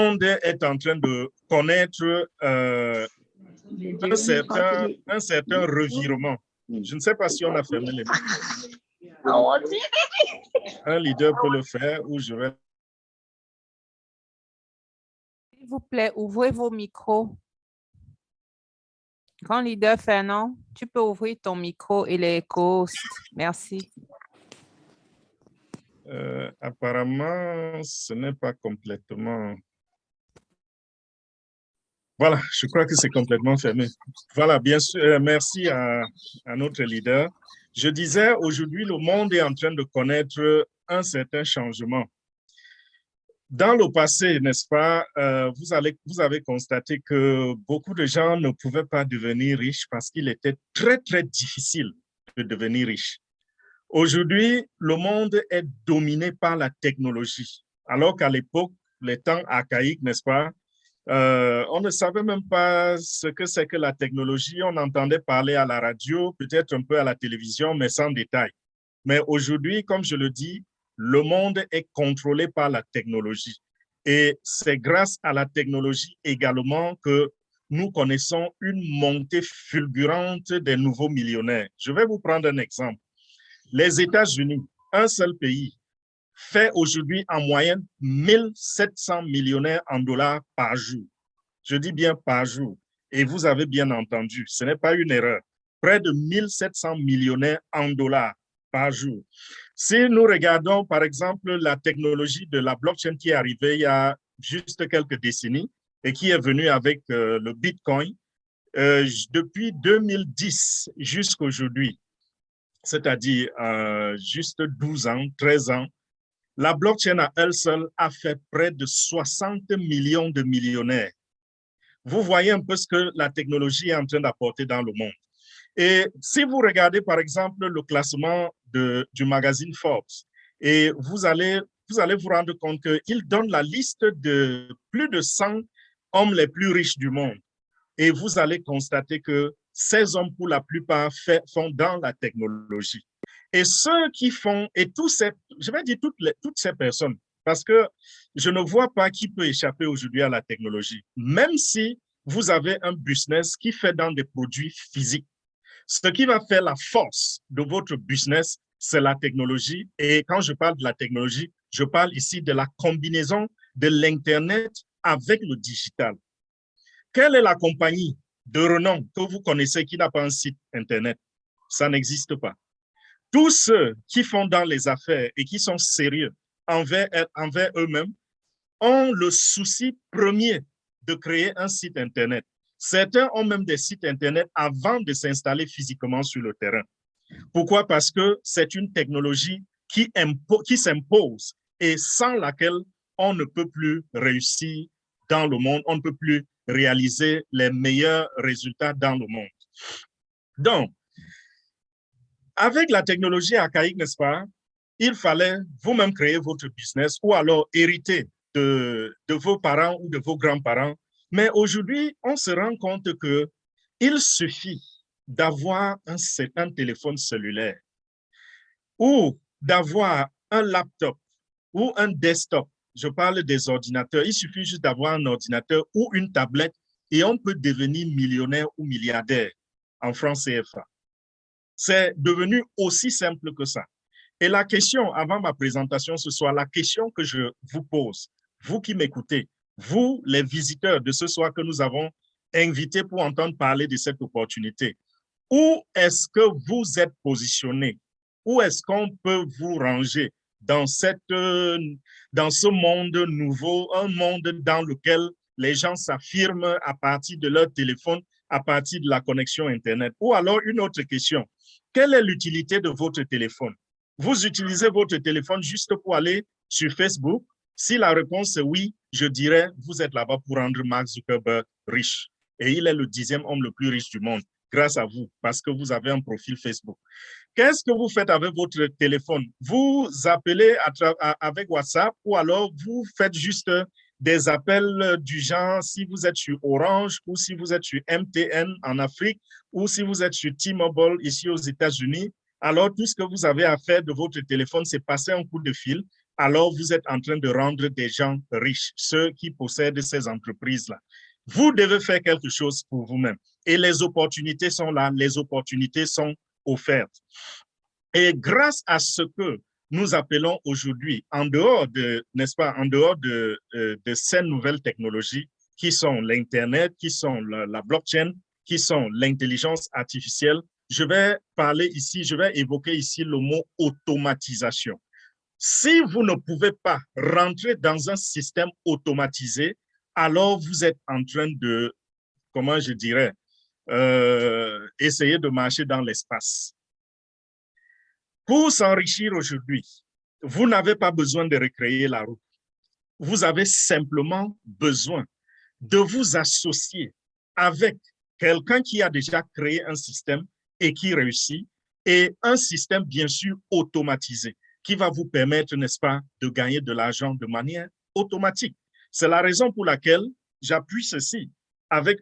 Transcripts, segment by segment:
monde est en train de connaître un certain revirement. Je ne sais pas si on a fermé les micros. Un leader peut le faire ou je vais... S'il vous plaît, ouvrez vos micros. Grand leader Fernand, tu peux ouvrir ton micro et les co-hosts. Merci. Apparemment, ce n'est pas complètement... Voilà, je crois que c'est complètement fermé. Voilà, bien sûr, merci à notre leader. Je disais, aujourd'hui, le monde est en train de connaître un certain changement. Dans le passé, n'est-ce pas, vous avez constaté que beaucoup de gens ne pouvaient pas devenir riches parce qu'il était très, très difficile de devenir riche. Aujourd'hui, le monde est dominé par la technologie, alors qu'à l'époque, les temps archaïques, n'est-ce pas, on ne savait même pas ce que c'est que la technologie. On entendait parler à la radio, peut-être un peu à la télévision, mais sans détail. Mais aujourd'hui, comme je le dis, le monde est contrôlé par la technologie. Et c'est grâce à la technologie également que nous connaissons une montée fulgurante des nouveaux millionnaires. Je vais vous prendre un exemple. Les États-Unis, un seul pays, fait aujourd'hui en moyenne 1700 millionnaires en dollars par jour. Je dis bien par jour. Et vous avez bien entendu, ce n'est pas une erreur. Près de 1700 millionnaires en dollars par jour. Si nous regardons, par exemple, la technologie de la blockchain qui est arrivée il y a juste quelques décennies et qui est venue avec le Bitcoin, depuis 2010 jusqu'à aujourd'hui, c'est-à-dire juste 12 ans, 13 ans, la blockchain à elle seule a fait près de 60 millions de millionnaires. Vous voyez un peu ce que la technologie est en train d'apporter dans le monde. Et si vous regardez, par exemple, le classement du magazine Forbes, et vous allez vous rendre compte qu'il donne la liste de plus de 100 hommes les plus riches du monde. Et vous allez constater que ces hommes, pour la plupart, font dans la technologie. Et ceux qui font, et tous ces, je vais dire toutes ces personnes, parce que je ne vois pas qui peut échapper aujourd'hui à la technologie, même si vous avez un business qui fait dans des produits physiques. Ce qui va faire la force de votre business, c'est la technologie. Et quand je parle de la technologie, je parle ici de la combinaison de l'Internet avec le digital. Quelle est la compagnie de renom que vous connaissez qui n'a pas un site Internet? Ça n'existe pas. Tous ceux qui font dans les affaires et qui sont sérieux envers eux-mêmes ont le souci premier de créer un site Internet. Certains ont même des sites Internet avant de s'installer physiquement sur le terrain. Pourquoi? Parce que c'est une technologie qui s'impose et sans laquelle on ne peut plus réussir dans le monde, on ne peut plus réaliser les meilleurs résultats dans le monde. Donc, avec la technologie archaïque, n'est-ce pas, il fallait vous-même créer votre business ou alors hériter de vos parents ou de vos grands-parents. Mais aujourd'hui, on se rend compte qu'il suffit d'avoir un téléphone cellulaire ou d'avoir un laptop ou un desktop. Je parle des ordinateurs. Il suffit juste d'avoir un ordinateur ou une tablette et on peut devenir millionnaire ou milliardaire en francs CFA. C'est devenu aussi simple que ça. Et la question, avant ma présentation ce soir, la question que je vous pose, vous qui m'écoutez, vous, les visiteurs de ce soir que nous avons invités pour entendre parler de cette opportunité, où est-ce que vous êtes positionné? Où est-ce qu'on peut vous ranger dans ce monde nouveau, un monde dans lequel les gens s'affirment à partir de leur téléphone, à partir de la connexion Internet? Ou alors une autre question, quelle est l'utilité de votre téléphone? Vous utilisez votre téléphone juste pour aller sur Facebook? Si la réponse est oui, je dirais, vous êtes là-bas pour rendre Mark Zuckerberg riche. Et il est le 10e homme le plus riche du monde, grâce à vous, parce que vous avez un profil Facebook. Qu'est-ce que vous faites avec votre téléphone? Vous appelez avec WhatsApp ou alors vous faites juste des appels du genre, si vous êtes sur Orange ou si vous êtes sur MTN en Afrique ou si vous êtes sur T-Mobile ici aux États-Unis, alors tout ce que vous avez à faire de votre téléphone, c'est passer un coup de fil alors vous êtes en train de rendre des gens riches, ceux qui possèdent ces entreprises-là. Vous devez faire quelque chose pour vous-même. Et les opportunités sont là, les opportunités sont offertes. Et grâce à ce que nous appelons aujourd'hui, en dehors de, n'est-ce pas, en dehors de ces nouvelles technologies qui sont l'Internet, qui sont la blockchain, qui sont l'intelligence artificielle, je vais parler ici, je vais évoquer ici le mot automatisation. Si vous ne pouvez pas rentrer dans un système automatisé, alors vous êtes en train de, comment je dirais, essayer de marcher dans l'espace. Pour s'enrichir aujourd'hui, vous n'avez pas besoin de recréer la roue. Vous avez simplement besoin de vous associer avec quelqu'un qui a déjà créé un système et qui réussit, et un système bien sûr automatisé qui va vous permettre, n'est-ce pas, de gagner de l'argent de manière automatique. C'est la raison pour laquelle j'appuie ceci avec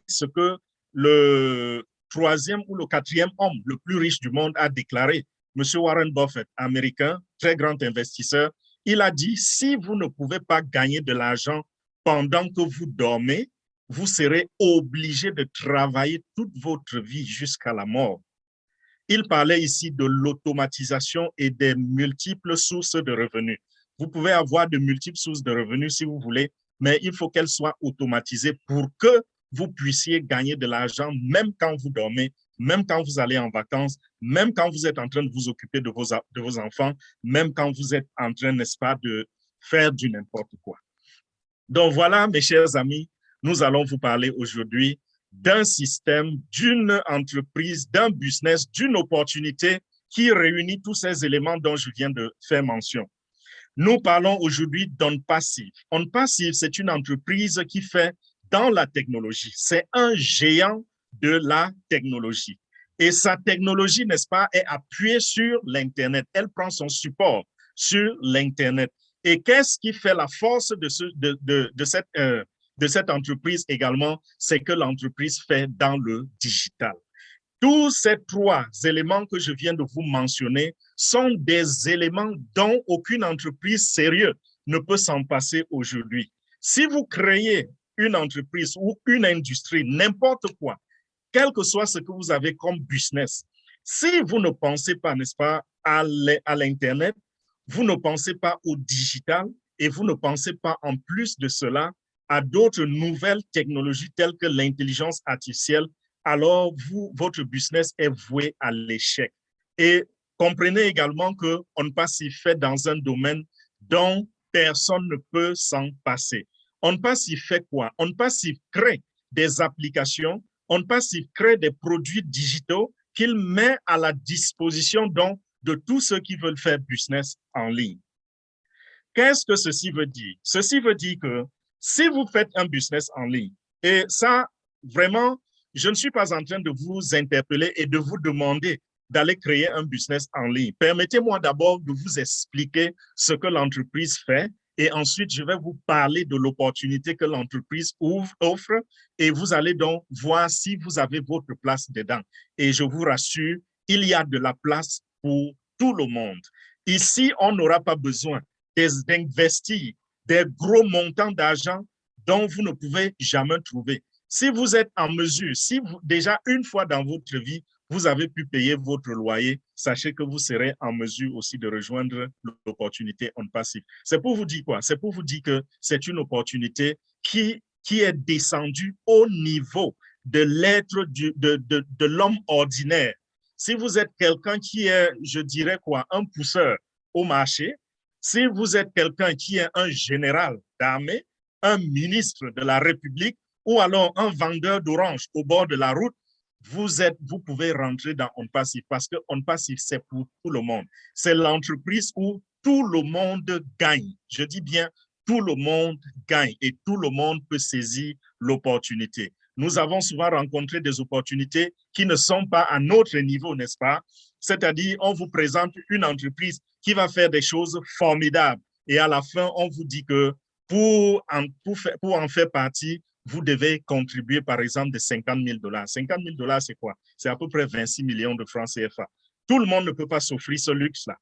ce que le troisième ou le quatrième homme le plus riche du monde a déclaré. Monsieur Warren Buffett, américain, très grand investisseur, il a dit, si vous ne pouvez pas gagner de l'argent pendant que vous dormez, vous serez obligé de travailler toute votre vie jusqu'à la mort. Il parlait ici de l'automatisation et des multiples sources de revenus. Vous pouvez avoir de multiples sources de revenus si vous voulez, mais il faut qu'elles soient automatisées pour que vous puissiez gagner de l'argent même quand vous dormez, même quand vous allez en vacances, même quand vous êtes en train de vous occuper de vos enfants, même quand vous êtes en train, n'est-ce pas, de faire du n'importe quoi. Donc voilà, mes chers amis, nous allons vous parler aujourd'hui d'un système, d'une entreprise, d'un business, d'une opportunité qui réunit tous ces éléments dont je viens de faire mention. Nous parlons aujourd'hui d'OnPassive. OnPassive, c'est une entreprise qui fait dans la technologie. C'est un géant de la technologie. Et sa technologie, n'est-ce pas, est appuyée sur l'Internet. Elle prend son support sur l'Internet. Et qu'est-ce qui fait la force de cette entreprise également? C'est que l'entreprise fait dans le digital. Tous ces trois éléments que je viens de vous mentionner sont des éléments dont aucune entreprise sérieuse ne peut s'en passer aujourd'hui. Si vous créez une entreprise ou une industrie, n'importe quoi, quel que soit ce que vous avez comme business, si vous ne pensez pas, n'est-ce pas, à l'Internet, vous ne pensez pas au digital et vous ne pensez pas en plus de cela à d'autres nouvelles technologies telles que l'intelligence artificielle, alors votre business est voué à l'échec. Et comprenez également qu'on ne pas s'y fait dans un domaine dont personne ne peut s'en passer. On ne pas s'y fait quoi? On ne pas s'y crée des applications, on ne pas s'y crée des produits digitaux qu'il met à la disposition donc de tous ceux qui veulent faire business en ligne. Qu'est-ce que ceci veut dire? Ceci veut dire que si vous faites un business en ligne, et ça, vraiment, je ne suis pas en train de vous interpeller et de vous demander d'aller créer un business en ligne. Permettez-moi d'abord de vous expliquer ce que l'entreprise fait et ensuite, je vais vous parler de l'opportunité que l'entreprise offre et vous allez donc voir si vous avez votre place dedans. Et je vous rassure, il y a de la place pour tout le monde. Ici, on n'aura pas besoin d'investir des gros montants d'argent dont vous ne pouvez jamais trouver. Si vous êtes en mesure, si vous, déjà une fois dans votre vie, vous avez pu payer votre loyer, sachez que vous serez en mesure aussi de rejoindre l'opportunité OnPassive. C'est pour vous dire quoi? C'est pour vous dire que c'est une opportunité qui est descendue au niveau de l'être de l'homme ordinaire. Si vous êtes quelqu'un qui est, je dirais quoi, un pousseur au marché, si vous êtes quelqu'un qui est un général d'armée, un ministre de la République ou alors un vendeur d'orange au bord de la route, vous pouvez rentrer dans OnPassive parce que OnPassive, c'est pour tout le monde. C'est l'entreprise où tout le monde gagne. Je dis bien, tout le monde gagne et tout le monde peut saisir l'opportunité. Nous avons souvent rencontré des opportunités qui ne sont pas à notre niveau, n'est-ce pas? C'est-à-dire, on vous présente une entreprise qui va faire des choses formidables et à la fin, on vous dit que pour en faire partie, vous devez contribuer, par exemple, de 50 000 $. 50 000 $, c'est quoi? C'est à peu près 26 millions de francs CFA. Tout le monde ne peut pas s'offrir ce luxe-là.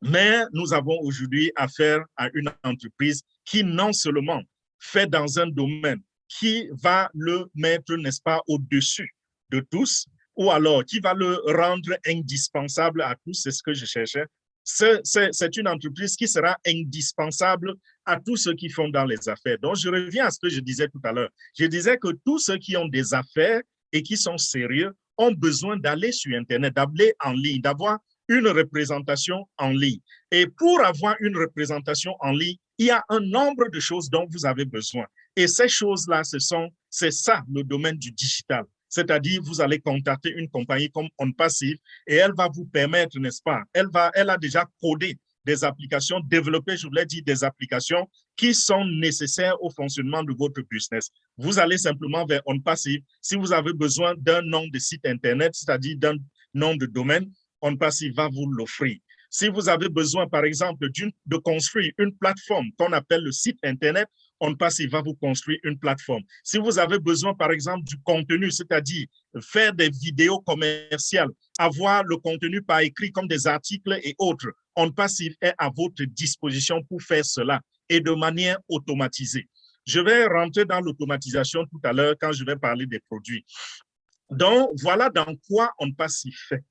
Mais nous avons aujourd'hui affaire à une entreprise qui non seulement fait dans un domaine qui va le mettre, n'est-ce pas, au-dessus de tous, ou alors qui va le rendre indispensable à tous, c'est ce que je cherchais. C'est une entreprise qui sera indispensable à tous ceux qui font dans les affaires. Donc, je reviens à ce que je disais tout à l'heure. Je disais que tous ceux qui ont des affaires et qui sont sérieux ont besoin d'aller sur Internet, d'aller en ligne, d'avoir une représentation en ligne. Et pour avoir une représentation en ligne, il y a un nombre de choses dont vous avez besoin. Et ces choses-là, c'est ça le domaine du digital. C'est-à-dire, vous allez contacter une compagnie comme OnPassive et elle va vous permettre, n'est-ce pas, elle a déjà codé des applications, développé, je vous l'ai dit, des applications qui sont nécessaires au fonctionnement de votre business. Vous allez simplement vers OnPassive. Si vous avez besoin d'un nom de site Internet, c'est-à-dire d'un nom de domaine, OnPassive va vous l'offrir. Si vous avez besoin, par exemple, de construire une plateforme qu'on appelle le site Internet, OnPassive va vous construire une plateforme. Si vous avez besoin, par exemple, du contenu, c'est-à-dire faire des vidéos commerciales, avoir le contenu par écrit comme des articles et autres, OnPassive est à votre disposition pour faire cela et de manière automatisée. Je vais rentrer dans l'automatisation tout à l'heure quand je vais parler des produits. Donc, voilà dans quoi OnPassive fait.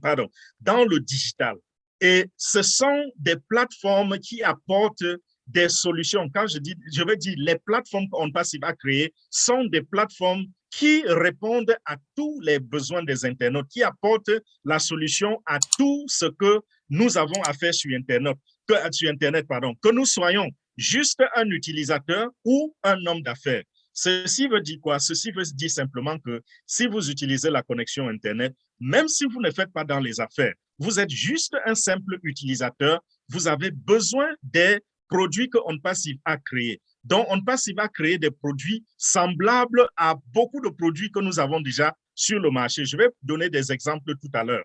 Pardon, dans le digital. Et ce sont des plateformes qui apportent des solutions. Quand je veux dire, les plateformes qu'OnPassive a créées sont des plateformes qui répondent à tous les besoins des internautes, qui apportent la solution à tout ce que nous avons à faire sur Internet, que nous soyons juste un utilisateur ou un homme d'affaires. Ceci veut dire quoi? Ceci veut dire simplement que si vous utilisez la connexion Internet, même si vous ne faites pas dans les affaires, vous êtes juste un simple utilisateur, vous avez besoin des produits que OnPassive a créés. Donc, OnPassive a créé des produits semblables à beaucoup de produits que nous avons déjà sur le marché. Je vais donner des exemples tout à l'heure.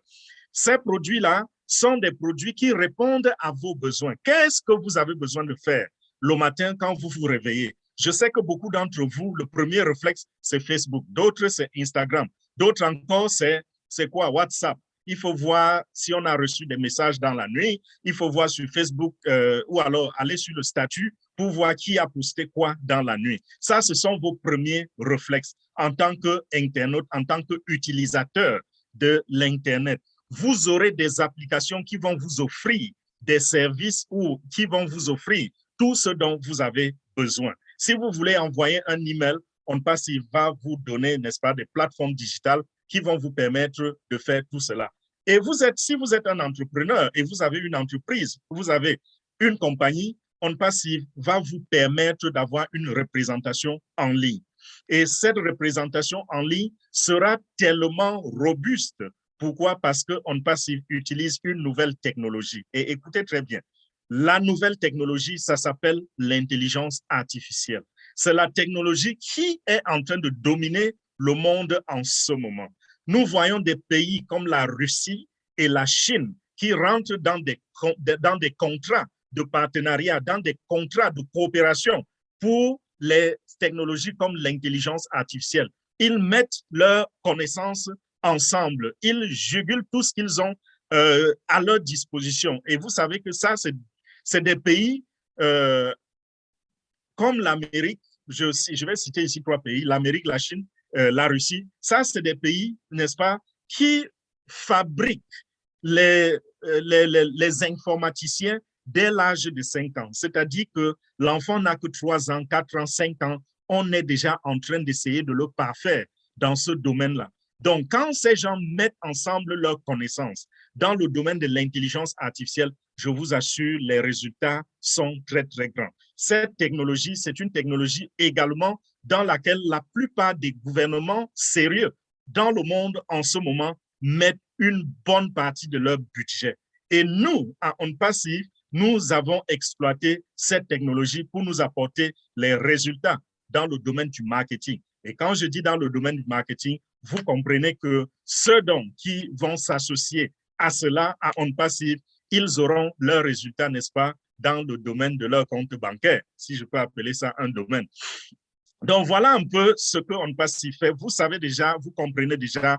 Ces produits-là sont des produits qui répondent à vos besoins. Qu'est-ce que vous avez besoin de faire le matin quand vous vous réveillez? Je sais que beaucoup d'entre vous, le premier réflexe, c'est Facebook. D'autres, c'est Instagram. D'autres encore, c'est quoi? WhatsApp. Il faut voir si on a reçu des messages dans la nuit. Il faut voir sur Facebook ou alors aller sur le statut pour voir qui a posté quoi dans la nuit. Ça, ce sont vos premiers réflexes en tant qu'internaute, en tant qu'utilisateur de l'Internet. Vous aurez des applications qui vont vous offrir des services ou qui vont vous offrir tout ce dont vous avez besoin. Si vous voulez envoyer un email, OnPassive va vous donner, n'est-ce pas, des plateformes digitales qui vont vous permettre de faire tout cela. Et si vous êtes un entrepreneur et vous avez une entreprise, vous avez une compagnie, OnPassive va vous permettre d'avoir une représentation en ligne. Et cette représentation en ligne sera tellement robuste. Pourquoi? Parce que OnPassive utilise une nouvelle technologie. Et écoutez très bien, la nouvelle technologie, ça s'appelle l'intelligence artificielle. C'est la technologie qui est en train de dominer le monde en ce moment. Nous voyons des pays comme la Russie et la Chine qui rentrent dans des contrats de partenariat, dans des contrats de coopération pour les technologies comme l'intelligence artificielle. Ils mettent leurs connaissances ensemble. Ils jugulent tout ce qu'ils ont à leur disposition. Et vous savez que ça, c'est des pays comme l'Amérique. Je vais citer ici 3 pays, l'Amérique, la Chine, la Russie. Ça, c'est des pays, n'est-ce pas, qui fabriquent les informaticiens dès l'âge de 5 ans. C'est-à-dire que l'enfant n'a que 3 ans, 4 ans, 5 ans. On est déjà en train d'essayer de le parfaire dans ce domaine-là. Donc, quand ces gens mettent ensemble leurs connaissances dans le domaine de l'intelligence artificielle, je vous assure, les résultats sont très, très grands. Cette technologie, c'est une technologie également dans laquelle la plupart des gouvernements sérieux dans le monde en ce moment mettent une bonne partie de leur budget. Et nous, à OnPassive, nous avons exploité cette technologie pour nous apporter les résultats dans le domaine du marketing. Et quand je dis dans le domaine du marketing, vous comprenez que ceux qui vont s'associer à cela, à OnPassive, ils auront leurs résultats, n'est-ce pas, dans le domaine de leur compte bancaire, si je peux appeler ça un domaine. Donc, voilà un peu ce que OnPassive fait. Vous savez déjà, vous comprenez déjà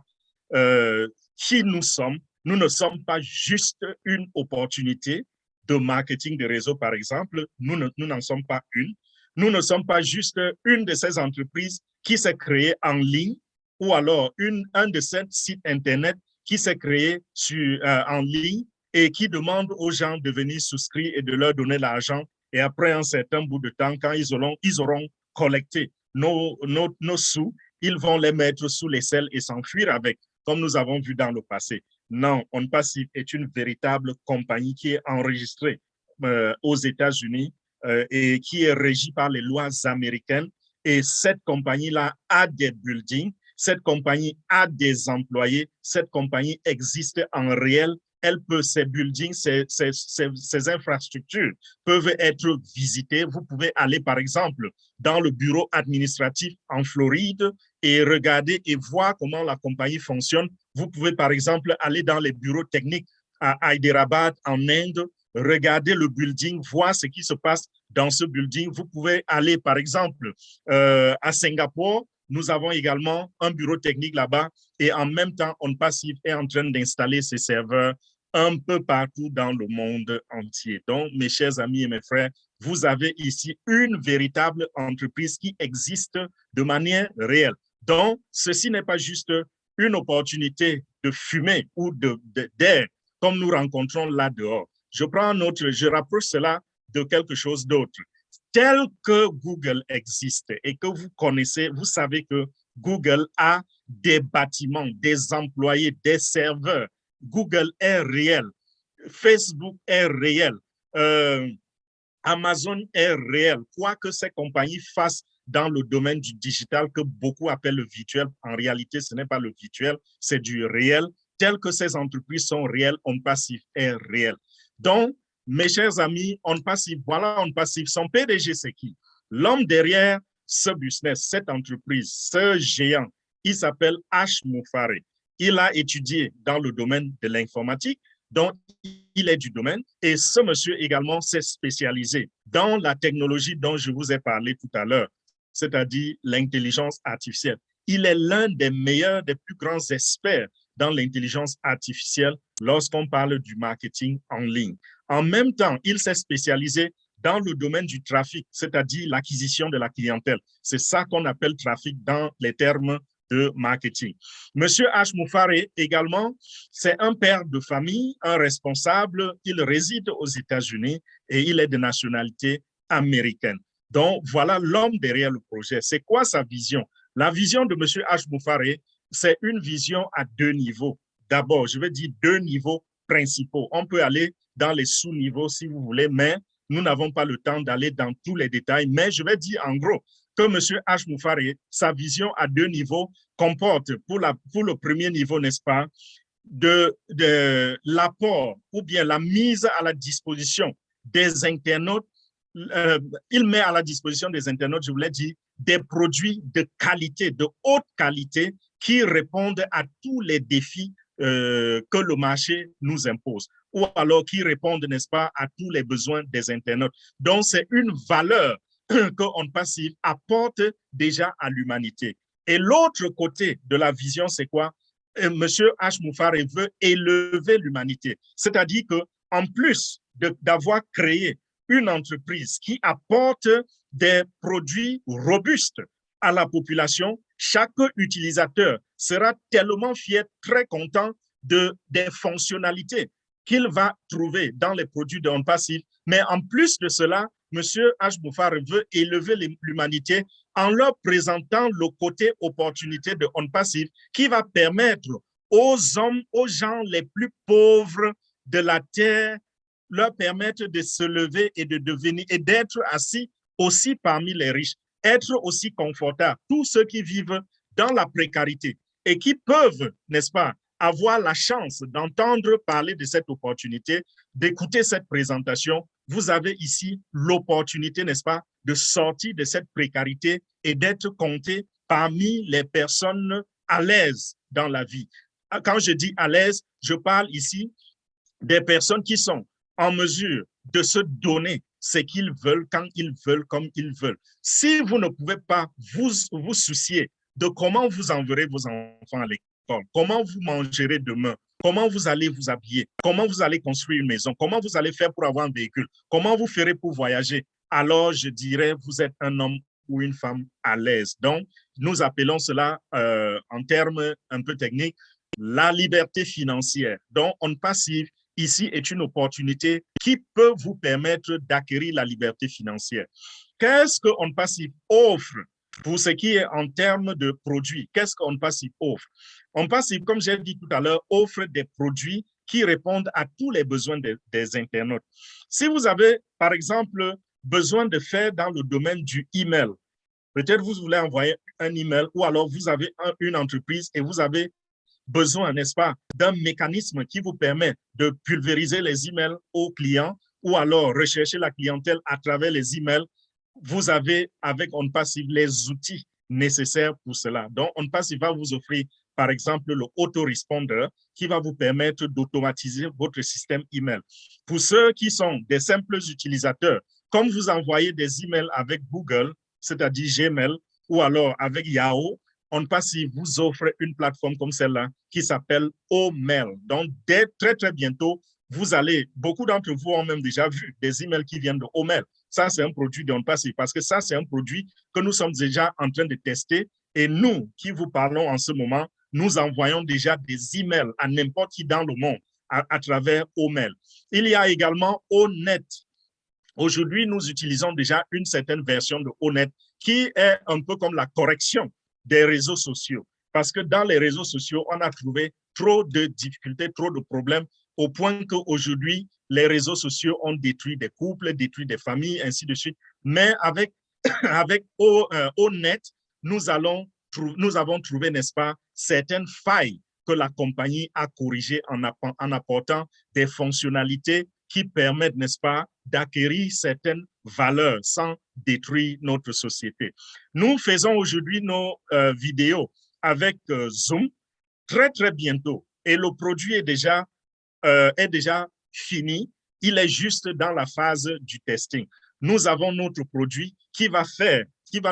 qui nous sommes. Nous ne sommes pas juste une opportunité de marketing de réseau, par exemple. Nous n'en sommes pas une. Nous ne sommes pas juste une de ces entreprises qui s'est créée en ligne ou alors un de ces sites Internet qui s'est créé en ligne et qui demande aux gens de venir souscrire et de leur donner l'argent. Et après un certain bout de temps, quand ils auront collecté nos sous, ils vont les mettre sous l'aisselle et s'enfuir avec, comme nous avons vu dans le passé. Non, OnPassive est une véritable compagnie qui est enregistrée aux États-Unis et qui est régie par les lois américaines. Et cette compagnie-là a des buildings, cette compagnie a des employés, cette compagnie existe en réel. Ces buildings, ces infrastructures peuvent être visitées. Vous pouvez aller, par exemple, dans le bureau administratif en Floride et regarder et voir comment la compagnie fonctionne. Vous pouvez, par exemple, aller dans les bureaux techniques à Hyderabad, en Inde, regarder le building, voir ce qui se passe dans ce building. Vous pouvez aller, par exemple, à Singapour. Nous avons également un bureau technique là-bas et en même temps, OnPassive est en train d'installer ses serveurs un peu partout dans le monde entier. Donc, mes chers amis et mes frères, vous avez ici une véritable entreprise qui existe de manière réelle. Donc, ceci n'est pas juste une opportunité de fumée ou d'air comme nous rencontrons là dehors. Je prends un autre, je rapproche cela de quelque chose d'autre. Tel que Google existe et que vous connaissez, vous savez que Google a des bâtiments, des employés, des serveurs. Google est réel, Facebook est réel, Amazon est réel. Quoi que ces compagnies fassent dans le domaine du digital que beaucoup appellent le virtuel, en réalité, ce n'est pas le virtuel, c'est du réel. Tel que ces entreprises sont réelles, OnPassive est réel. Donc, mes chers amis, OnPassive, voilà OnPassive. Son PDG, c'est qui? L'homme derrière ce business, cette entreprise, ce géant, il s'appelle Ash Mufareh. Il a étudié dans le domaine de l'informatique, donc il est du domaine. Et ce monsieur également s'est spécialisé dans la technologie dont je vous ai parlé tout à l'heure, c'est-à-dire l'intelligence artificielle. Il est l'un des meilleurs, des plus grands experts dans l'intelligence artificielle lorsqu'on parle du marketing en ligne. En même temps, il s'est spécialisé dans le domaine du trafic, c'est-à-dire l'acquisition de la clientèle. C'est ça qu'on appelle trafic dans les termes de marketing. Monsieur Ash Mufareh également, c'est un père de famille, un responsable. Il réside aux États-Unis et il est de nationalité américaine. Donc, voilà l'homme derrière le projet. C'est quoi sa vision? La vision de monsieur Ash Mufareh, c'est une vision à deux niveaux. D'abord, je vais dire deux niveaux principaux. On peut aller dans les sous-niveaux si vous voulez, mais nous n'avons pas le temps d'aller dans tous les détails. Mais je vais dire en gros que M. Ash Mufareh, sa vision à deux niveaux comporte pour le premier niveau, n'est-ce pas, de l'apport ou bien la mise à la disposition des internautes. Il met à la disposition des internautes, je vous l'ai dit, des produits de qualité, de haute qualité, qui répondent à tous les défis que le marché nous impose, ou alors qui répondent, n'est-ce pas, à tous les besoins des internautes. Donc, c'est une valeur que OnPassive apporte déjà à l'humanité. Et l'autre côté de la vision, c'est quoi? Monsieur Ash Mufareh veut élever l'humanité. C'est-à-dire qu'en plus d'avoir créé une entreprise qui apporte des produits robustes à la population, chaque utilisateur sera tellement fier, très content des fonctionnalités qu'il va trouver dans les produits de OnPassive. Mais en plus de cela, M. Ash Mufareh veut élever l'humanité en leur présentant le côté opportunité de OnPassive qui va permettre aux hommes, aux gens les plus pauvres de la terre, leur permettre de se lever et de devenir et d'être assis aussi parmi les riches, être aussi confortables, tous ceux qui vivent dans la précarité et qui peuvent, n'est-ce pas, avoir la chance d'entendre parler de cette opportunité, d'écouter cette présentation. Vous avez ici l'opportunité, n'est-ce pas, de sortir de cette précarité et d'être compté parmi les personnes à l'aise dans la vie. Quand je dis à l'aise, je parle ici des personnes qui sont en mesure de se donner ce qu'ils veulent, quand ils veulent, comme ils veulent. Si vous ne pouvez pas vous soucier de comment vous enverrez vos enfants à l'école, l'école, comment vous mangerez demain, comment vous allez vous habiller, comment vous allez construire une maison, comment vous allez faire pour avoir un véhicule, comment vous ferez pour voyager, alors je dirais vous êtes un homme ou une femme à l'aise. Donc, nous appelons cela en termes un peu techniques la liberté financière. Donc, on passive ici est une opportunité qui peut vous permettre d'acquérir la liberté financière. Qu'est-ce qu'on passive offre pour ce qui est en termes de produits? Qu'est-ce qu'on passive offre? On passive, comme j'ai dit tout à l'heure, offre des produits qui répondent à tous les besoins des internautes. Si vous avez, par exemple, besoin de faire dans le domaine du email, peut-être vous voulez envoyer un email ou alors vous avez une entreprise et vous avez besoin, n'est-ce pas, d'un mécanisme qui vous permet de pulvériser les emails aux clients ou alors rechercher la clientèle à travers les emails. Vous avez avec OnPassive les outils nécessaires pour cela. Donc, OnPassive va vous offrir, par exemple, le autoresponder qui va vous permettre d'automatiser votre système email. Pour ceux qui sont des simples utilisateurs, comme vous envoyez des emails avec Google, c'est-à-dire Gmail, ou alors avec Yahoo, OnPassive vous offre une plateforme comme celle-là qui s'appelle Omail. Donc, dès très bientôt, vous allez, beaucoup d'entre vous ont même déjà vu des emails qui viennent de Omail. Ça, c'est un produit d'OnPassive parce que ça, c'est un produit que nous sommes déjà en train de tester et nous qui vous parlons en ce moment, nous envoyons déjà des emails à n'importe qui dans le monde à travers Omail. Il y a également Onet. Aujourd'hui, nous utilisons déjà une certaine version de Onet qui est un peu comme la correction des réseaux sociaux. Parce que dans les réseaux sociaux, on a trouvé trop de difficultés, trop de problèmes, au point qu'aujourd'hui, les réseaux sociaux ont détruit des couples, détruit des familles, ainsi de suite. Mais avec Onet, nous avons trouvé, n'est-ce pas, certaines failles que la compagnie a corrigées en apportant des fonctionnalités qui permettent, n'est-ce pas, d'acquérir certaines valeurs sans détruire notre société. Nous faisons aujourd'hui nos vidéos avec Zoom très bientôt et le produit est déjà fini. Il est juste dans la phase du testing. Nous avons notre produit qui va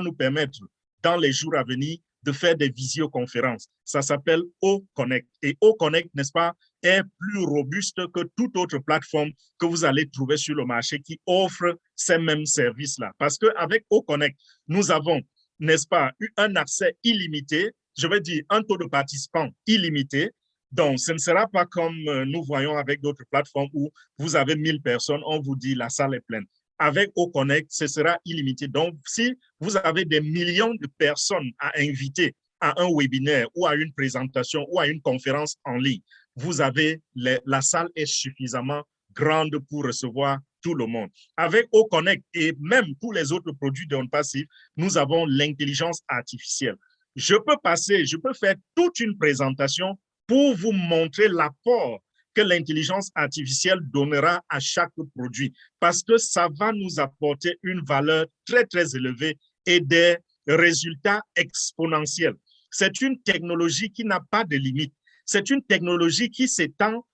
nous permettre dans les jours à venir de faire des visioconférences. Ça s'appelle O-Connect. Et O-Connect, n'est-ce pas, est plus robuste que toute autre plateforme que vous allez trouver sur le marché qui offre ces mêmes services-là. Parce qu'avec O-Connect, nous avons, n'est-ce pas, eu un accès illimité, je vais dire un taux de participants illimité. Donc, ce ne sera pas comme nous voyons avec d'autres plateformes où vous avez 1000 personnes, on vous dit la salle est pleine. Avec O-Connect, ce sera illimité. Donc, si vous avez des millions de personnes à inviter à un webinaire ou à une présentation ou à une conférence en ligne, vous avez la salle est suffisamment grande pour recevoir tout le monde. Avec O-Connect et même tous les autres produits de OnPassive, nous avons l'intelligence artificielle. Je peux faire toute une présentation pour vous montrer l'apport que l'intelligence artificielle donnera à chaque produit parce que ça va nous apporter une valeur très élevée et des résultats exponentiels. C'est une technologie qui n'a pas de limite. C'est une technologie qui s'étend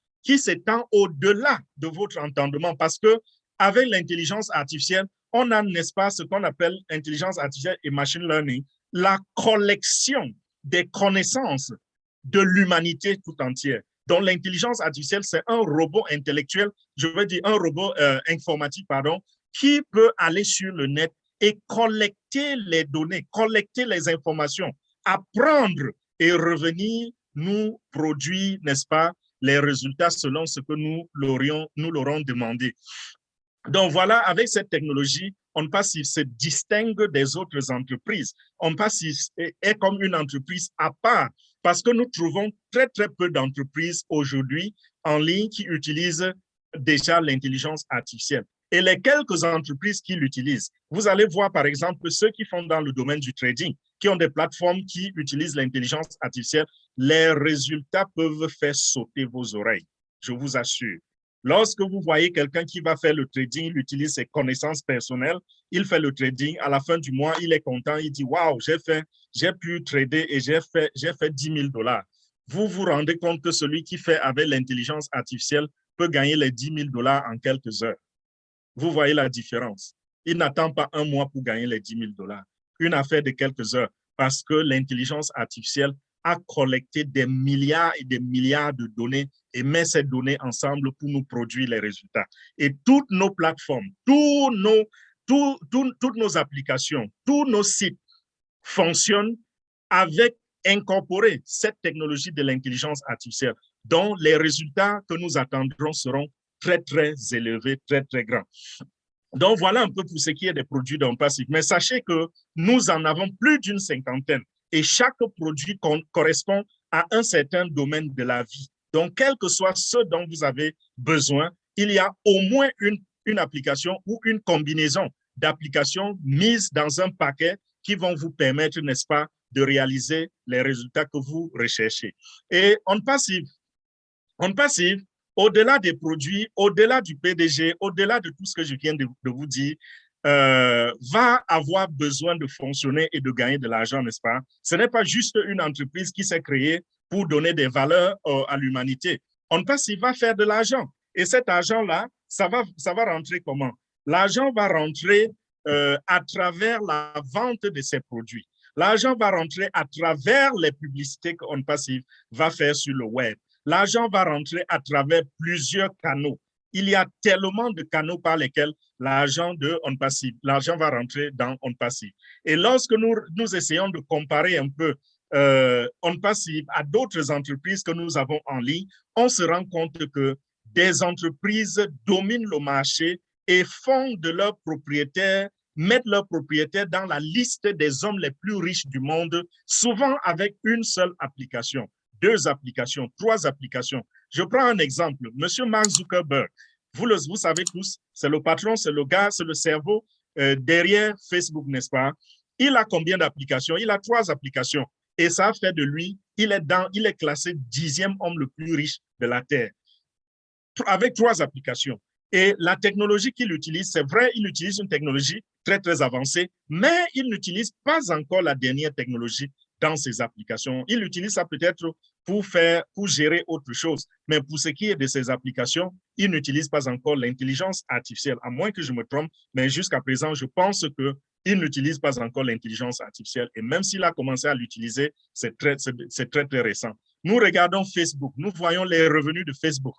au-delà de votre entendement parce que avec l'intelligence artificielle, on a, n'est-ce pas, ce qu'on appelle intelligence artificielle et machine learning, la collection des connaissances de l'humanité tout entière. Donc, l'intelligence artificielle, c'est un robot intellectuel, je veux dire un robot informatique, pardon, qui peut aller sur le net et collecter les données, collecter les informations, apprendre et revenir nous produire, n'est-ce pas, les résultats selon ce que nous l'aurons demandé. Donc voilà, avec cette technologie, OnPassive se distingue des autres entreprises. OnPassive est comme une entreprise à part parce que nous trouvons très peu d'entreprises aujourd'hui en ligne qui utilisent déjà l'intelligence artificielle. Et les quelques entreprises qui l'utilisent, vous allez voir par exemple ceux qui font dans le domaine du trading, qui ont des plateformes qui utilisent l'intelligence artificielle, les résultats peuvent faire sauter vos oreilles, je vous assure. Lorsque vous voyez quelqu'un qui va faire le trading, il utilise ses connaissances personnelles, il fait le trading, à la fin du mois, il est content, il dit « Waouh, j'ai pu trader et j'ai fait 10 000 $. Vous vous rendez compte que celui qui fait avec l'intelligence artificielle peut gagner les 10 000 $ en quelques heures. Vous voyez la différence. Il n'attend pas un mois pour gagner les 10 000 $. Une affaire de quelques heures parce que l'intelligence artificielle à collecter des milliards et des milliards de données et met ces données ensemble pour nous produire les résultats. Et toutes nos plateformes, toutes nos applications, tous nos sites fonctionnent avec incorporer cette technologie de l'intelligence artificielle, dont les résultats que nous attendrons seront très, très élevés, très, très grands. Donc, voilà un peu pour ce qui est des produits d'OnPassive. Mais sachez que nous en avons plus d'une cinquantaine et chaque produit correspond à un certain domaine de la vie. Donc, quel que soit ce dont vous avez besoin, il y a au moins une application ou une combinaison d'applications mises dans un paquet qui vont vous permettre, n'est-ce pas, de réaliser les résultats que vous recherchez. Et OnPassive, au-delà des produits, au-delà du PDG, au-delà de tout ce que je viens de vous dire, va avoir besoin de fonctionner et de gagner de l'argent, n'est-ce pas? Ce n'est pas juste une entreprise qui s'est créée pour donner des valeurs à l'humanité. OnPassive va faire de l'argent. Et cet argent-là, ça va rentrer comment? L'argent va rentrer à travers la vente de ces produits. L'argent va rentrer à travers les publicités qu'OnPassive va faire sur le web. L'argent va rentrer à travers plusieurs canaux. Il y a tellement de canaux par lesquels l'argent va rentrer dans OnPassive. Et lorsque nous essayons de comparer un peu OnPassive à d'autres entreprises que nous avons en ligne, on se rend compte que des entreprises dominent le marché et font de leurs propriétaires, mettent leurs propriétaires dans la liste des hommes les plus riches du monde, souvent avec une seule application. 2 applications, 3 applications. Je prends un exemple. Monsieur Mark Zuckerberg, vous savez tous, c'est le patron, c'est le gars, c'est le cerveau derrière Facebook, n'est-ce pas? Il a combien d'applications? Il a 3 applications. Et ça fait de lui, il est classé 10e homme le plus riche de la Terre, avec 3 applications. Et la technologie qu'il utilise, c'est vrai, il utilise une technologie très, très avancée, mais il n'utilise pas encore la dernière technologie dans ses applications. Il utilise ça peut-être pour gérer autre chose. Mais pour ce qui est de ses applications, il n'utilise pas encore l'intelligence artificielle, à moins que je me trompe, mais jusqu'à présent, je pense qu'il n'utilise pas encore l'intelligence artificielle. Et même s'il a commencé à l'utiliser, c'est très, très récent. Nous regardons Facebook, nous voyons les revenus de Facebook.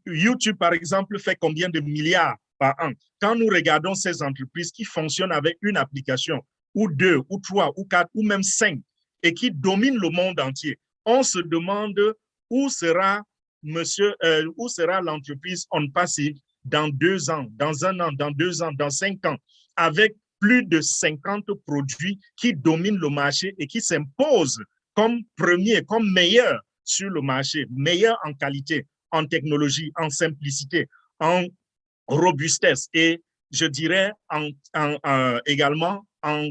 YouTube, par exemple, fait combien de milliards par an? Quand nous regardons ces entreprises qui fonctionnent avec une application, ou 2, ou 3, ou 4, ou même 5, et qui dominent le monde entier, on se demande où sera l'entreprise OnPassive dans 2 ans, dans 1 an, dans 2 ans, dans 5 ans, avec plus de 50 produits qui dominent le marché et qui s'imposent comme premiers, comme meilleurs sur le marché, meilleurs en qualité, en technologie, en simplicité, en robustesse et je dirais également en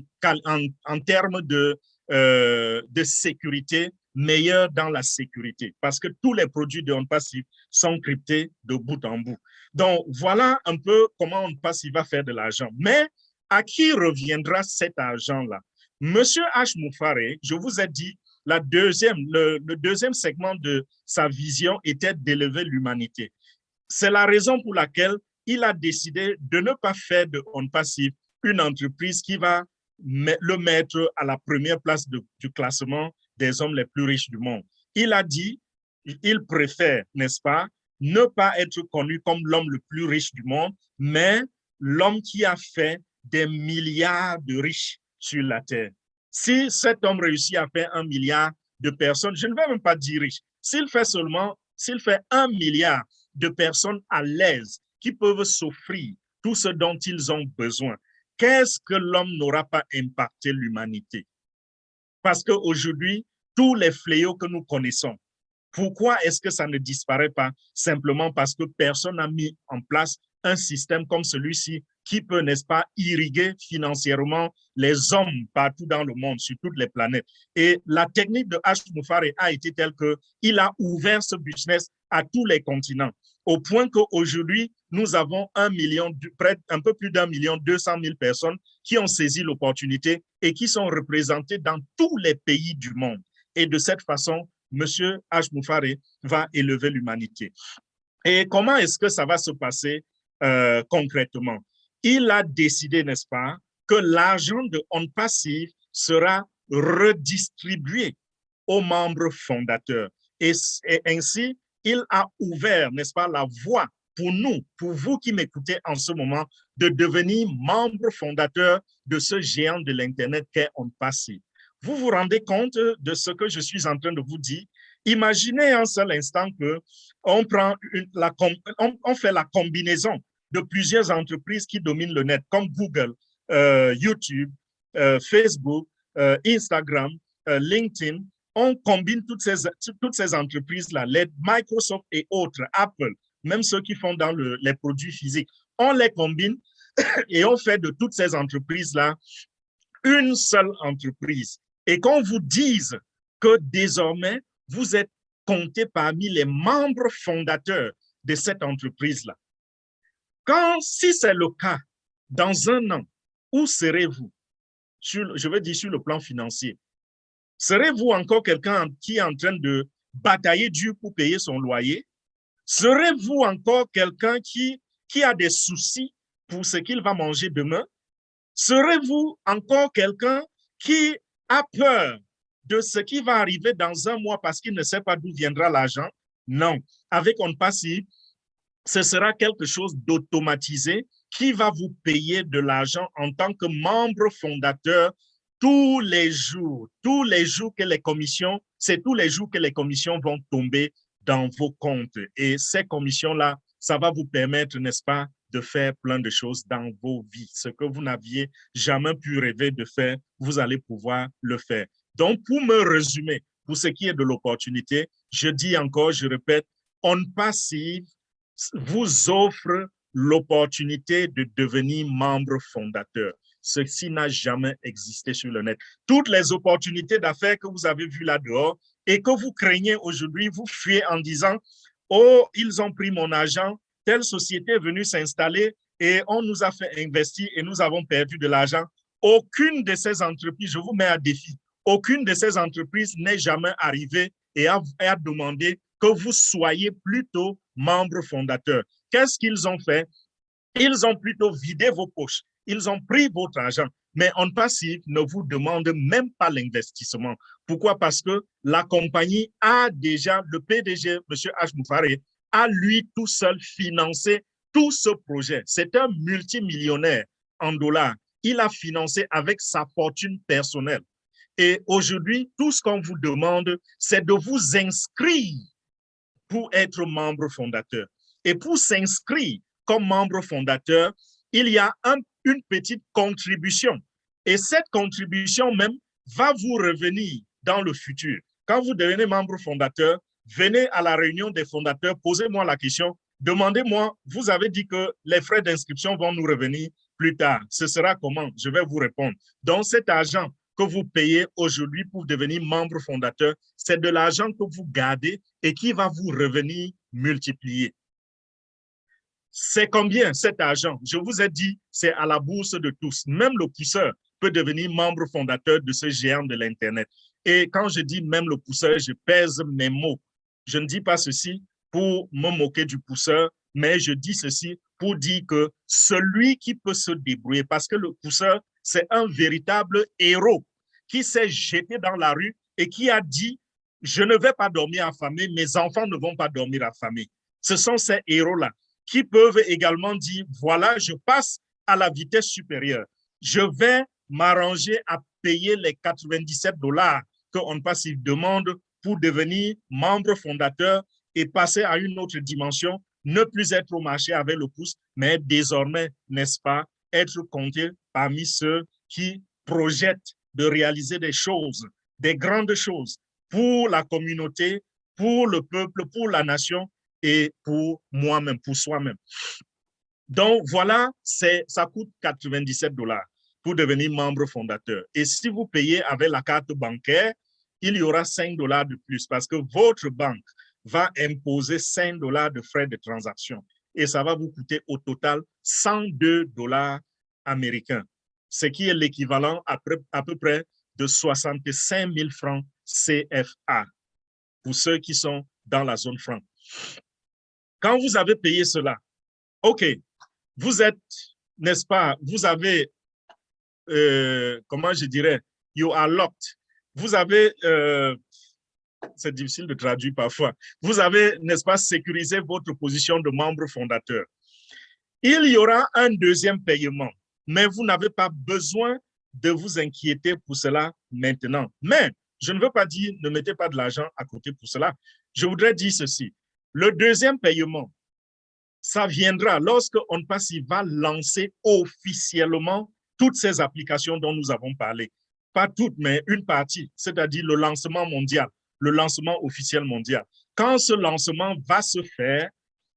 termes de sécurité, meilleur dans la sécurité, parce que tous les produits de OnPassive sont cryptés de bout en bout. Donc, voilà un peu comment OnPassive va faire de l'argent. Mais à qui reviendra cet argent-là? Monsieur H. Moufare, je vous ai dit, le deuxième segment de sa vision était d'élever l'humanité. C'est la raison pour laquelle il a décidé de ne pas faire de OnPassive une entreprise qui va le mettre à la première place du classement des hommes les plus riches du monde. Il a dit, il préfère, n'est-ce pas, ne pas être connu comme l'homme le plus riche du monde, mais l'homme qui a fait des milliards de riches sur la Terre. Si cet homme réussit à faire 1 milliard de personnes, je ne vais même pas dire riche, s'il fait 1 milliard de personnes à l'aise qui peuvent s'offrir tout ce dont ils ont besoin, qu'est-ce que l'homme n'aura pas impacté l'humanité? Parce qu'aujourd'hui, tous les fléaux que nous connaissons, pourquoi est-ce que ça ne disparaît pas? Simplement parce que personne n'a mis en place un système comme celui-ci qui peut, n'est-ce pas, irriguer financièrement les hommes partout dans le monde, sur toutes les planètes. Et la technique de H. Moufare a été telle qu'il a ouvert ce business à tous les continents, au point qu'aujourd'hui, nous avons un peu plus d'1,2 million personnes qui ont saisi l'opportunité et qui sont représentées dans tous les pays du monde. Et de cette façon, M. H. Moufare va élever l'humanité. Et comment est-ce que ça va se passer concrètement? Il a décidé, n'est-ce pas, que l'argent de OnPassive sera redistribué aux membres fondateurs. Et ainsi, il a ouvert, n'est-ce pas, la voie pour nous, pour vous qui m'écoutez en ce moment, de devenir membre fondateur de ce géant de l'Internet qu'est OnPassive. Vous vous rendez compte de ce que je suis en train de vous dire? Imaginez un seul instant qu'on on fait la combinaison de plusieurs entreprises qui dominent le net, comme Google, YouTube, Facebook, Instagram, LinkedIn. On combine toutes ces entreprises-là, Microsoft et autres, Apple, même ceux qui font dans les produits physiques. On les combine et on fait de toutes ces entreprises-là une seule entreprise. Et qu'on vous dise que désormais, vous êtes compté parmi les membres fondateurs de cette entreprise-là. Si c'est le cas, dans un an, où serez-vous? Je veux dire sur le plan financier. Serez-vous encore quelqu'un qui est en train de batailler dur pour payer son loyer? Serez-vous encore quelqu'un qui a des soucis pour ce qu'il va manger demain? Serez-vous encore quelqu'un qui a peur de ce qui va arriver dans un mois parce qu'il ne sait pas d'où viendra l'argent? Non. Avec OnPassive, ce sera quelque chose d'automatisé qui va vous payer de l'argent en tant que membre fondateur tous les jours que les commissions, c'est tous les jours que les commissions vont tomber dans vos comptes. Et ces commissions-là, ça va vous permettre, n'est-ce pas, de faire plein de choses dans vos vies. Ce que vous n'aviez jamais pu rêver de faire, vous allez pouvoir le faire. Donc, pour me résumer, pour ce qui est de l'opportunité, je dis encore, je répète, OnPassive vous offre l'opportunité de devenir membre fondateur. Ceci n'a jamais existé sur le net. Toutes les opportunités d'affaires que vous avez vues là dehors et que vous craignez aujourd'hui, vous fuyez en disant « Oh, ils ont pris mon argent, telle société est venue s'installer et on nous a fait investir et nous avons perdu de l'argent. » Aucune de ces entreprises, je vous mets à défi, aucune de ces entreprises n'est jamais arrivée et a demandé que vous soyez plutôt membre fondateur. Qu'est-ce qu'ils ont fait? Ils ont plutôt vidé vos poches. Ils ont pris votre argent. Mais OnPassive ne vous demande même pas l'investissement. Pourquoi? Parce que la compagnie a déjà, le PDG, M. H. Moufaré, a lui tout seul financé tout ce projet. C'est un multimillionnaire en dollars. Il a financé avec sa fortune personnelle. Et aujourd'hui, tout ce qu'on vous demande, c'est de vous inscrire pour être membre fondateur. Et pour s'inscrire comme membre fondateur, il y a une petite contribution. Et cette contribution même va vous revenir dans le futur. Quand vous devenez membre fondateur, venez à la réunion des fondateurs, posez-moi la question, demandez-moi, vous avez dit que les frais d'inscription vont nous revenir plus tard. Ce sera comment? Je vais vous répondre. Donc, cet argent que vous payez aujourd'hui pour devenir membre fondateur, c'est de l'argent que vous gardez et qui va vous revenir multiplié. C'est combien cet argent? Je vous ai dit, c'est à la bourse de tous. Même le pousseur peut devenir membre fondateur de ce géant de l'Internet. Et quand je dis même le pousseur, je pèse mes mots. Je ne dis pas ceci pour me moquer du pousseur, mais je dis ceci pour dire que celui qui peut se débrouiller, parce que le pousseur, c'est un véritable héros qui s'est jeté dans la rue et qui a dit « Je ne vais pas dormir affamé, mes enfants ne vont pas dormir affamés ». Ce sont ces héros-là qui peuvent également dire « Voilà, je passe à la vitesse supérieure. Je vais m'arranger à payer les 97 $ que OnPassive demande pour devenir membre fondateur et passer à une autre dimension, ne plus être au marché avec le pouce, mais désormais, n'est-ce pas, être compté parmi ceux qui projettent de réaliser des choses, des grandes choses pour la communauté, pour le peuple, pour la nation et pour moi-même, pour soi-même. Donc, voilà, ça coûte 97 $ pour devenir membre fondateur. Et si vous payez avec la carte bancaire, il y aura 5 $ de plus parce que votre banque va imposer 5 $ de frais de transaction. Et ça va vous coûter au total 102 $ américains, ce qui est l'équivalent à peu près de 65 000 francs CFA pour ceux qui sont dans la zone franc. Quand vous avez payé cela, OK, vous êtes, n'est-ce pas, vous avez, comment je dirais, you are locked. Vous avez c'est difficile de traduire parfois. Vous avez, n'est-ce pas, sécurisé votre position de membre fondateur. Il y aura un deuxième paiement, mais vous n'avez pas besoin de vous inquiéter pour cela maintenant. Mais je ne veux pas dire ne mettez pas de l'argent à côté pour cela. Je voudrais dire ceci. Le deuxième paiement, ça viendra lorsque OnPassive va lancer officiellement toutes ces applications dont nous avons parlé. Pas toutes, mais une partie, c'est-à-dire le lancement mondial, le lancement officiel mondial. Quand ce lancement va se faire,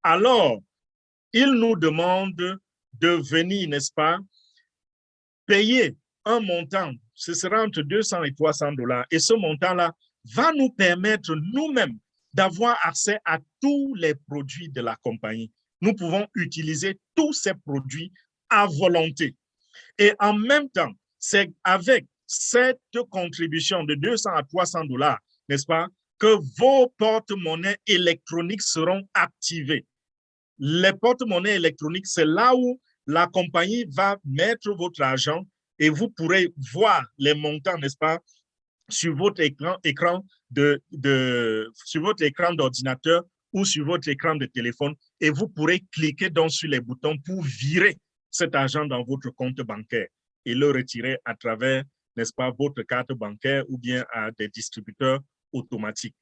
alors, il nous demande de venir, n'est-ce pas, payer un montant, ce sera entre 200 et 300 $. Et ce montant-là va nous permettre nous-mêmes d'avoir accès à tous les produits de la compagnie. Nous pouvons utiliser tous ces produits à volonté. Et en même temps, c'est avec cette contribution de 200 à 300 $, n'est-ce pas, que vos porte-monnaies électroniques seront activées. Les porte-monnaies électroniques, c'est là où la compagnie va mettre votre argent et vous pourrez voir les montants, n'est-ce pas, sur votre écran d'ordinateur ou sur votre écran de téléphone et vous pourrez cliquer donc sur les boutons pour virer cet argent dans votre compte bancaire et le retirer à travers, n'est-ce pas, votre carte bancaire ou bien à des distributeurs automatiques.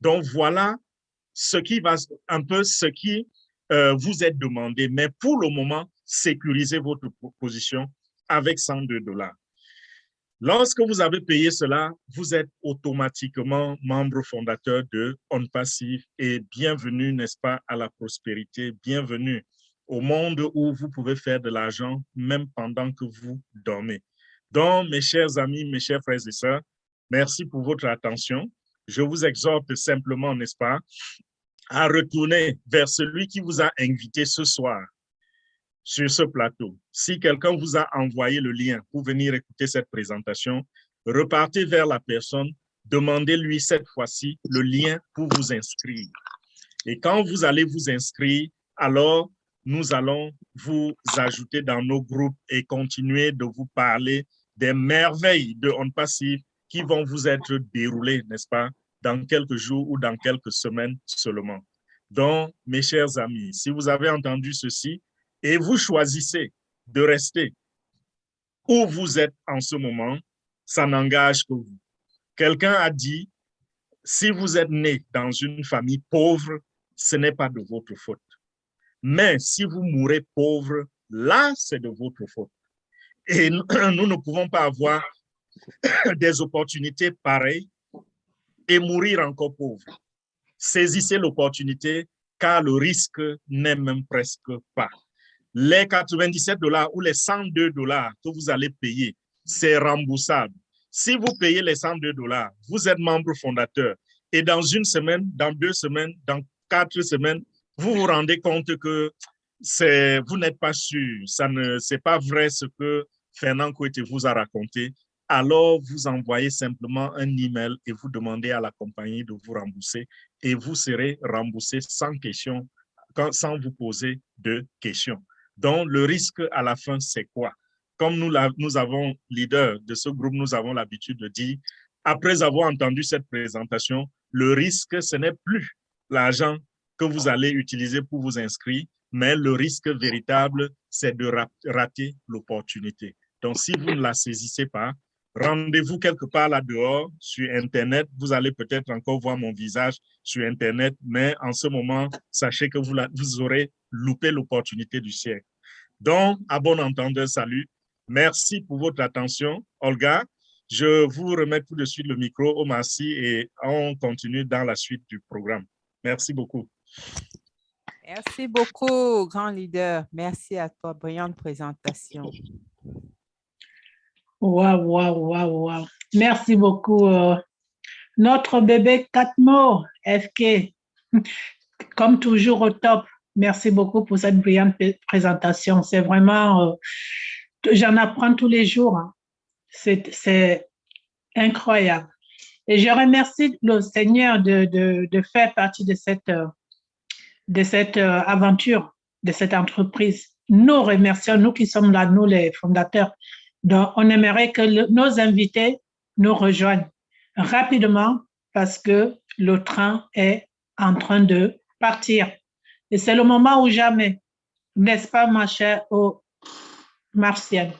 Donc, voilà ce qui va un peu ce qui vous est demandé. Mais pour le moment, sécurisez votre position avec 102 $. Lorsque vous avez payé cela, vous êtes automatiquement membre fondateur de OnPassive et bienvenue, n'est-ce pas, à la prospérité, bienvenue au monde où vous pouvez faire de l'argent même pendant que vous dormez. Donc, mes chers amis, mes chers frères et sœurs, merci pour votre attention. Je vous exhorte simplement, n'est-ce pas, à retourner vers celui qui vous a invité ce soir sur ce plateau. Si quelqu'un vous a envoyé le lien pour venir écouter cette présentation, repartez vers la personne, demandez-lui cette fois-ci le lien pour vous inscrire. Et quand vous allez vous inscrire, alors nous allons vous ajouter dans nos groupes et continuer de vous parler des merveilles de OnPassive qui vont vous être déroulées, n'est-ce pas, dans quelques jours ou dans quelques semaines seulement. Donc, mes chers amis, si vous avez entendu ceci et vous choisissez de rester où vous êtes en ce moment, ça n'engage que vous. Quelqu'un a dit, si vous êtes né dans une famille pauvre, ce n'est pas de votre faute. Mais si vous mourrez pauvre, là, c'est de votre faute. Et nous ne pouvons pas avoir des opportunités pareilles et mourir encore pauvre. Saisissez l'opportunité car le risque n'est même presque pas. Les 97 $ ou les 102 $ que vous allez payer, c'est remboursable. Si vous payez les 102 $, vous êtes membre fondateur et dans une semaine, dans 2 semaines, dans 4 semaines, vous vous rendez compte que vous n'êtes pas sûr, c'est pas vrai ce que Fernand Kouete vous a raconté, alors vous envoyez simplement un email et vous demandez à la compagnie de vous rembourser et vous serez remboursé sans question, sans vous poser de questions. Donc, le risque à la fin, c'est quoi? Comme nous avons, leader de ce groupe, nous avons l'habitude de dire, après avoir entendu cette présentation, le risque, ce n'est plus l'argent que vous allez utiliser pour vous inscrire, mais le risque véritable, c'est de rater l'opportunité. Donc, si vous ne la saisissez pas, rendez-vous quelque part là-dehors sur Internet. Vous allez peut-être encore voir mon visage sur Internet, mais en ce moment, sachez que vous aurez loupé l'opportunité du siècle. Donc, à bon entendeur, salut. Merci pour votre attention. Olga, je vous remets tout de suite le micro au Merci et on continue dans la suite du programme. Merci beaucoup. Merci beaucoup, grand leader. Merci à toi. Brillante présentation. Waouh. Merci beaucoup. Notre bébé Katmo, FK, comme toujours au top. Merci beaucoup pour cette brillante présentation. C'est vraiment, j'en apprends tous les jours. Hein. C'est incroyable. Et je remercie le Seigneur de faire partie de cette aventure, de cette entreprise. Nous remercions, nous qui sommes là, nous les fondateurs. Donc, on aimerait que nos invités nous rejoignent rapidement parce que le train est en train de partir. Et c'est le moment ou jamais, n'est-ce pas, ma chère Martienne?